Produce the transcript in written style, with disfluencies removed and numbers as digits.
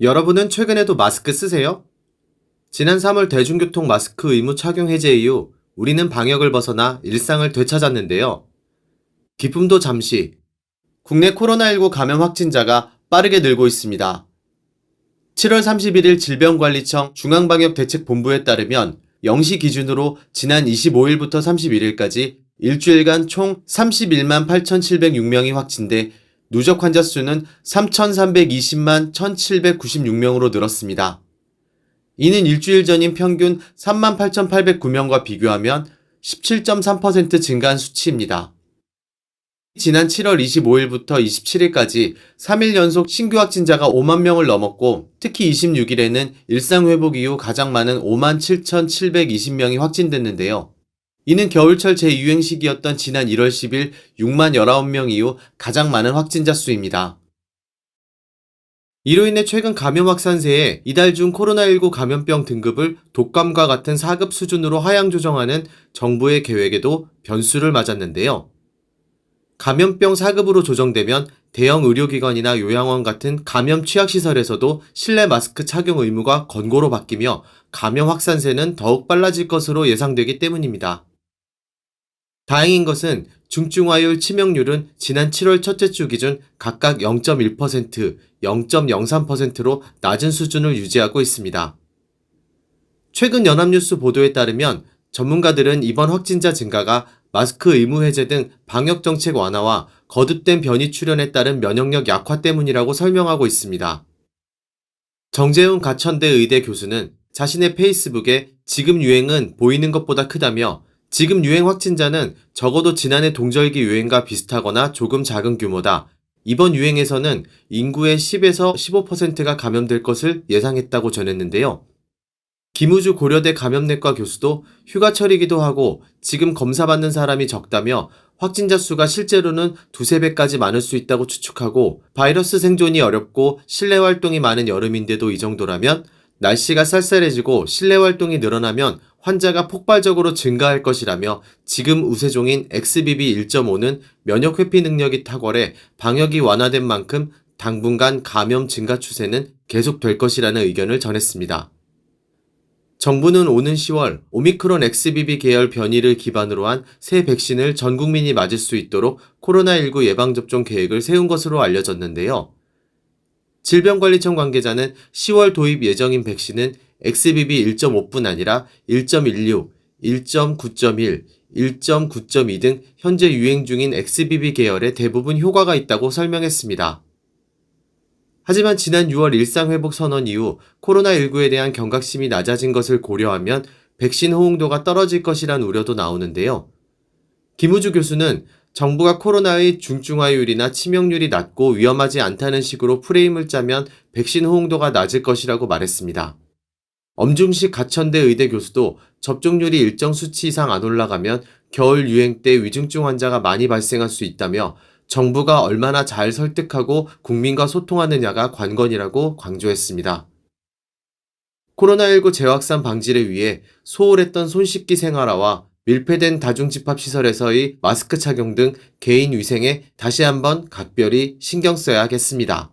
여러분은 최근에도 마스크 쓰세요? 지난 3월 대중교통 마스크 의무 착용 해제 이후 우리는 방역을 벗어나 일상을 되찾았는데요. 기쁨도 잠시. 국내 코로나19 감염 확진자가 빠르게 늘고 있습니다. 7월 31일 질병관리청 중앙방역대책본부에 따르면 0시 기준으로 지난 25일부터 31일까지 일주일간 총 31만 8,706명이 확진돼 누적 환자 수는 3,320만 1,796명으로 늘었습니다. 이는 일주일 전인 평균 38,809명과 비교하면 17.3% 증가한 수치입니다. 지난 7월 25일부터 27일까지 3일 연속 신규 확진자가 5만 명을 넘었고, 특히 26일에는 일상 회복 이후 가장 많은 5만 7,720명이 확진됐는데요. 이는 겨울철 재유행 시기였던 지난 1월 10일 6만 19명 이후 가장 많은 확진자 수입니다. 이로 인해 최근 감염 확산세에 이달 중 코로나19 감염병 등급을 독감과 같은 4급 수준으로 하향 조정하는 정부의 계획에도 변수를 맞았는데요. 감염병 4급으로 조정되면 대형 의료기관이나 요양원 같은 감염 취약시설에서도 실내 마스크 착용 의무가 권고로 바뀌며 감염 확산세는 더욱 빨라질 것으로 예상되기 때문입니다. 다행인 것은 중증화율 치명률은 지난 7월 첫째 주 기준 각각 0.1%, 0.03%로 낮은 수준을 유지하고 있습니다. 최근 연합뉴스 보도에 따르면 전문가들은 이번 확진자 증가가 마스크 의무 해제 등 방역정책 완화와 거듭된 변이 출현에 따른 면역력 약화 때문이라고 설명하고 있습니다. 정재훈 가천대 의대 교수는 자신의 페이스북에 지금 유행은 보이는 것보다 크다며, 지금 유행 확진자는 적어도 지난해 동절기 유행과 비슷하거나 조금 작은 규모다. 이번 유행에서는 인구의 10에서 15%가 감염될 것을 예상했다고 전했는데요. 김우주 고려대 감염내과 교수도 휴가철이기도 하고 지금 검사받는 사람이 적다며 확진자 수가 실제로는 두세 배까지 많을 수 있다고 추측하고, 바이러스 생존이 어렵고 실내 활동이 많은 여름인데도 이 정도라면 날씨가 쌀쌀해지고 실내 활동이 늘어나면 환자가 폭발적으로 증가할 것이라며, 지금 우세종인 XBB.1.5는 면역 회피 능력이 탁월해 방역이 완화된 만큼 당분간 감염 증가 추세는 계속될 것이라는 의견을 전했습니다. 정부는 오는 10월 오미크론 XBB 계열 변이를 기반으로 한 새 백신을 전 국민이 맞을 수 있도록 코로나19 예방접종 계획을 세운 것으로 알려졌는데요. 질병관리청 관계자는 10월 도입 예정인 백신은 XBB 1.5뿐 아니라 1.16, 1.9.1, 1.9.2 등 현재 유행 중인 XBB 계열에 대부분 효과가 있다고 설명했습니다. 하지만 지난 6월 일상회복 선언 이후 코로나19에 대한 경각심이 낮아진 것을 고려하면 백신 호응도가 떨어질 것이란 우려도 나오는데요. 김우주 교수는 정부가 코로나의 중증화율이나 치명률이 낮고 위험하지 않다는 식으로 프레임을 짜면 백신 호응도가 낮을 것이라고 말했습니다. 엄중식 가천대 의대 교수도 접종률이 일정 수치 이상 안 올라가면 겨울 유행 때 위중증 환자가 많이 발생할 수 있다며, 정부가 얼마나 잘 설득하고 국민과 소통하느냐가 관건이라고 강조했습니다. 코로나19 재확산 방지를 위해 소홀했던 손씻기 생활화와 밀폐된 다중집합시설에서의 마스크 착용 등 개인 위생에 다시 한번 각별히 신경 써야 하겠습니다.